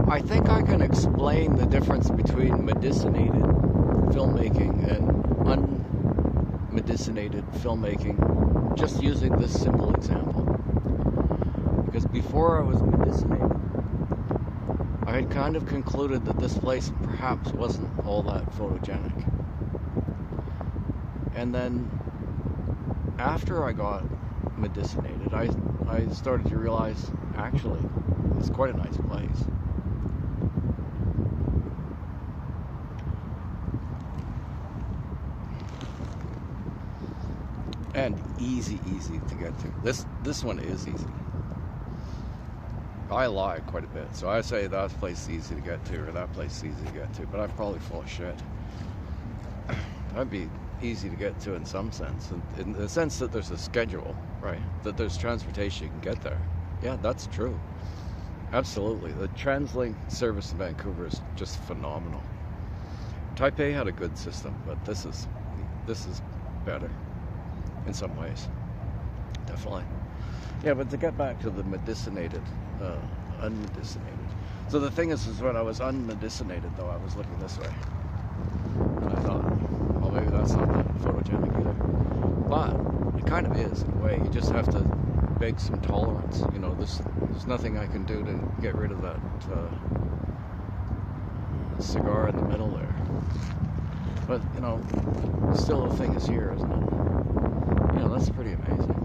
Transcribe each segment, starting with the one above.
I think I can explain the difference between medicinated filmmaking and unmedicinated filmmaking just using this simple example. Because before I was medicinated, I had kind of concluded that this place perhaps wasn't all that photogenic. And then after I got medicinated, I started to realize, actually, it's quite a nice place. And easy to get to. This one is easy. I lie quite a bit, so I say that place is easy to get to, or that place is easy to get to, but I'm probably full of shit. That'd be easy to get to in some sense, in the sense that there's a schedule, right? That there's transportation, you can get there. Yeah, that's true. Absolutely. The TransLink service in Vancouver is just phenomenal. Taipei had a good system, but this is better in some ways. Definitely. Yeah, but to get back to the medicinated, unmedicinated. So the thing is when I was unmedicinated, though, I was looking this way. And I thought, well, maybe that's not that photogenic either. But it kind of is, in a way. You just have to beg some tolerance. You know, there's nothing I can do to get rid of that cigar in the middle there. But, you know, still the thing is here, isn't it? You know, that's pretty amazing.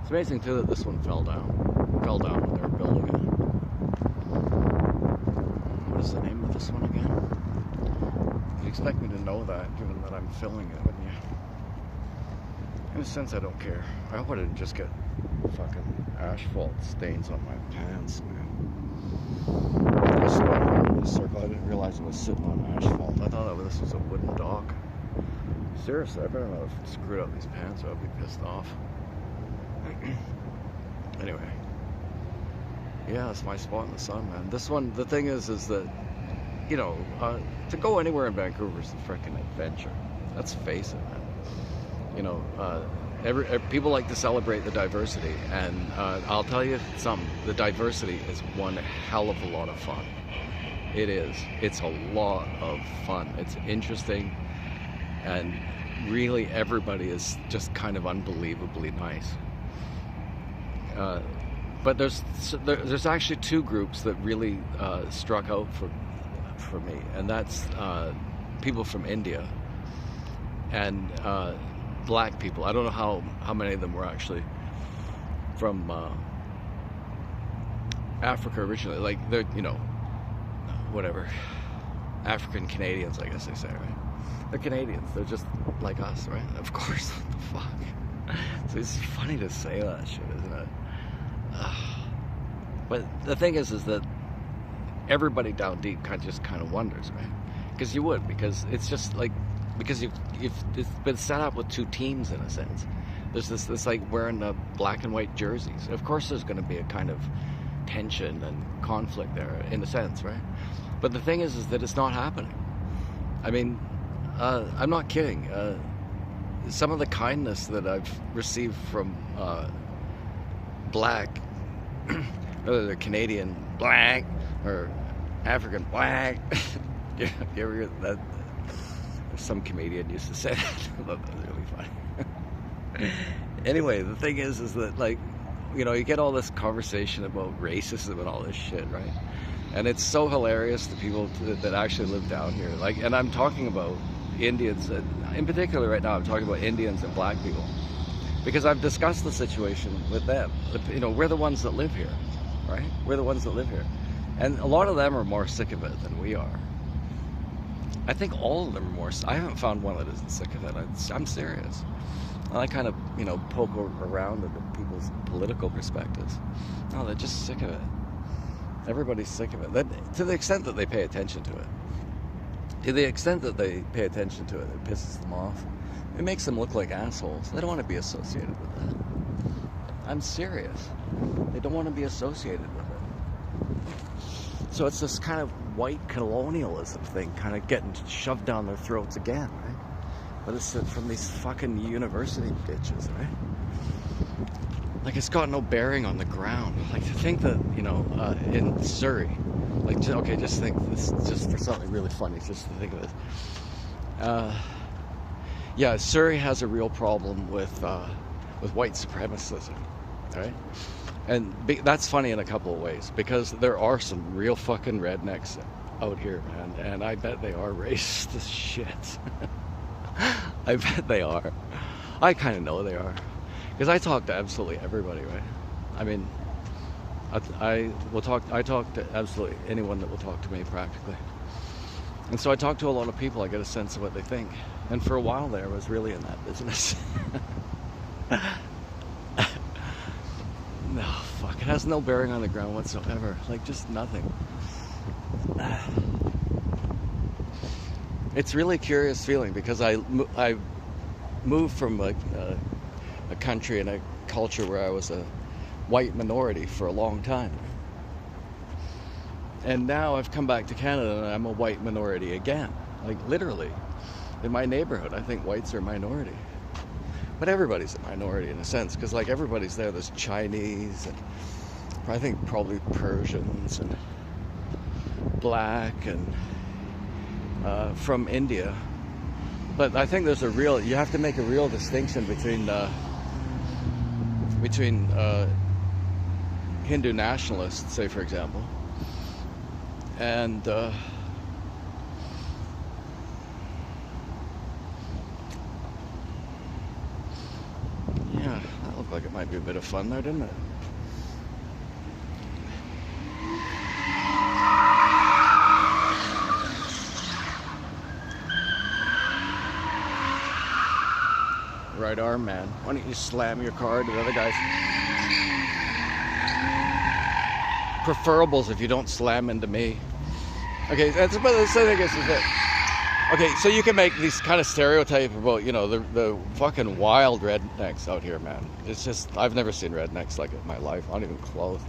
It's amazing, too, that this one fell down. It fell down when they were building it. What is the name of this one again? You'd expect me to know that, given that I'm filming it, wouldn't you? In a sense, I don't care. I hope I didn't just get fucking asphalt stains on my pants, man. I spun around in a circle. I didn't realize I was sitting on asphalt. I thought this was a wooden dock. Seriously, I better not have screwed up these pants or I'll be pissed off. Anyway. Yeah, it's my spot in the sun, man. This one, the thing is that, you know, to go anywhere in Vancouver is a freaking adventure. Let's face it, man. You know, people like to celebrate the diversity, and I'll tell you something, the diversity is one hell of a lot of fun. It is. It's a lot of fun. It's interesting, and really everybody is just kind of unbelievably nice. But there's actually two groups that really struck out for me, and that's people from India and black people. I don't know how many of them were actually from Africa originally. Like, they're, you know, whatever, African Canadians, I guess they say, right? They're Canadians. They're just like us, right? Of course. What the fuck? So it's funny to say that shit, isn't it? But the thing is that everybody down deep kind of wonders, right? Because you would, because it's just like, because it's been set up with two teams in a sense. There's this like wearing the black and white jerseys. Of course, there's going to be a kind of tension and conflict there in a sense, right? But the thing is that it's not happening. I mean, I'm not kidding. Some of the kindness that I've received from black, whether they're Canadian black or African black. You ever hear that? Some comedian used to say that. I thought that was really funny. Anyway, the thing is that, like, you know, you get all this conversation about racism and all this shit, right? And it's so hilarious to people that actually live down here. Like, and I'm talking about Indians, in particular right now, I'm talking about Indians and black people. Because I've discussed the situation with them. You know, we're the ones that live here, right? We're the ones that live here. And a lot of them are more sick of it than we are. I think all of them are more. I haven't found one that isn't sick of it. I'm serious. I kind of, you know, poke around at people's political perspectives. No, they're just sick of it. Everybody's sick of it. To the extent that they pay attention to it. To the extent that they pay attention to it, it pisses them off. It makes them look like assholes. They don't want to be associated with that. I'm serious. They don't want to be associated with it. So it's this kind of white colonialism thing kind of getting shoved down their throats again, right? But it's from these fucking university bitches, right? Like, it's got no bearing on the ground. Like, to think that, you know, in Surrey, Like, okay, just think this, just for something really funny, just to think of this. Yeah, Surrey has a real problem with white supremacism, right? And that's funny in a couple of ways, because there are some real fucking rednecks out here, man, and I bet they are racist as shit. I bet they are. I kind of know they are, because I talk to absolutely everybody, right? I mean, I talk to absolutely anyone that will talk to me practically. And so I talk to a lot of people, I get a sense of what they think. And for a while there, I was really in that business. No, fuck, it has no bearing on the ground whatsoever. Like, just nothing. It's really a curious feeling, because I moved from a country and a culture where I was a white minority for a long time. And now I've come back to Canada and I'm a white minority again. Like, literally. In my neighborhood, I think whites are a minority. But everybody's a minority in a sense, because like everybody's there. There's Chinese, and I think probably Persians, and black, and from India. But I think there's you have to make a real distinction between Hindu nationalists, say for example, and yeah, that looked like it might be a bit of fun there, didn't it? Right arm, man. Why don't you slam your car to the other guys? Preferables if you don't slam into me. Okay, that's about the same, I guess, is it. Okay, so you can make these kind of stereotypes about, you know, the fucking wild rednecks out here, man. It's just, I've never seen rednecks like it in my life, not even close.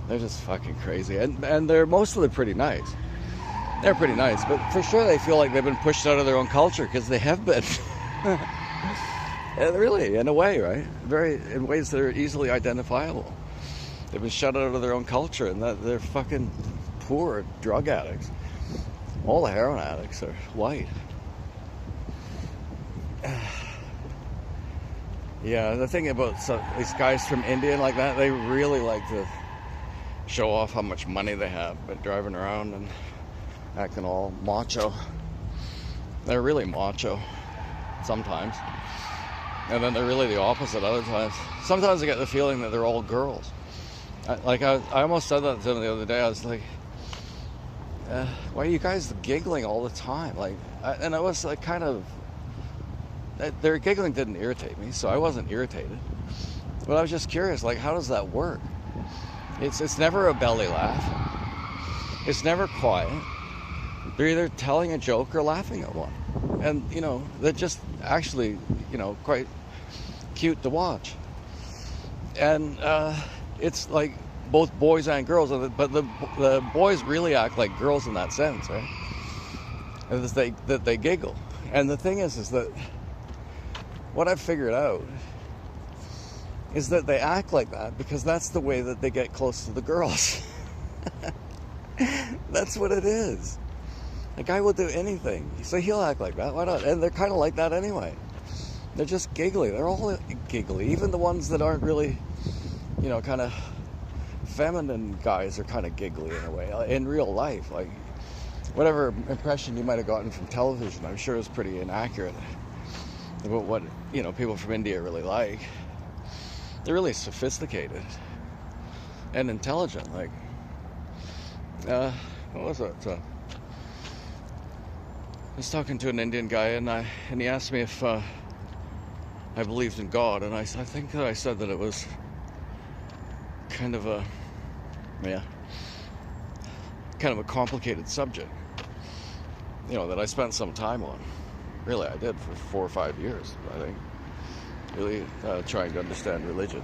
They're just fucking crazy. And they're mostly pretty nice. They're pretty nice, but for sure they feel like they've been pushed out of their own culture, because they have been. Really, in a way, right? In ways that are easily identifiable. They've been shut out of their own culture, and that they're fucking poor drug addicts. All the heroin addicts are white. Yeah, the thing about these guys from India and like that, they really like to show off how much money they have by driving around and acting all macho. They're really macho sometimes. And then they're really the opposite other times. Sometimes I get the feeling that they're all girls. I almost said that to them the other day. I was like, why are you guys giggling all the time? Like, and I was like, kind of, their giggling didn't irritate me, so I wasn't irritated. But I was just curious, like, how does that work? It's never a belly laugh. It's never quiet. They're either telling a joke or laughing at one. And, you know, they're just actually, you know, quite cute to watch. And it's like both boys and girls, but the boys really act like girls in that sense, right? And that they giggle. And the thing is that what I've figured out is that they act like that because that's the way that they get close to the girls. That's what it is. A guy will do anything, so he'll act like that. Why not? And they're kind of like that anyway. They're just giggly. They're all giggly. Even the ones that aren't really, you know, kind of feminine guys are kind of giggly in a way. In real life, like whatever impression you might have gotten from television, I'm sure is pretty inaccurate about what, you know, people from India really like. They're really sophisticated and intelligent. Like, what was it? I was talking to an Indian guy, and he asked me if I believed in God, and I think that I said that it was kind of a complicated subject, you know, that I spent some time on. Really, I did for 4 or 5 years, I think, really trying to understand religion.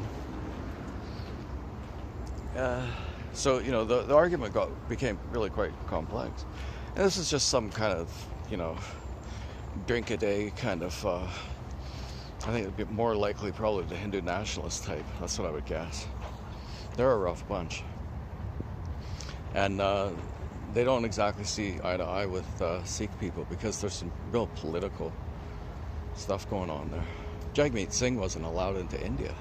So, you know, the argument became really quite complex. And this is just some kind of, you know, drink-a-day kind of, I think it'd be more likely probably the Hindu nationalist type. That's what I would guess. They're a rough bunch. And they don't exactly see eye to eye with Sikh people because there's some real political stuff going on there. Jagmeet Singh wasn't allowed into India.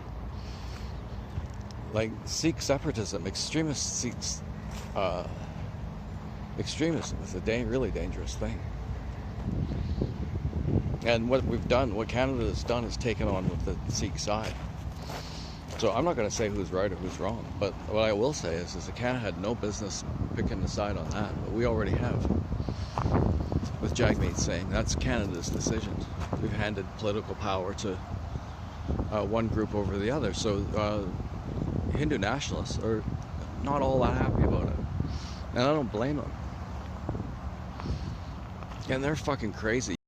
Like, Sikh separatism, extremist Sikhs, extremism is a really dangerous thing. And what we've done, what Canada has done, is taken on with the Sikh side. So I'm not going to say who's right or who's wrong, but what I will say is that Canada had no business picking a side on that, but we already have. With Jagmeet Singh, that's Canada's decision. We've handed political power to one group over the other. So Hindu nationalists are not all that happy about it. And I don't blame them. And they're fucking crazy.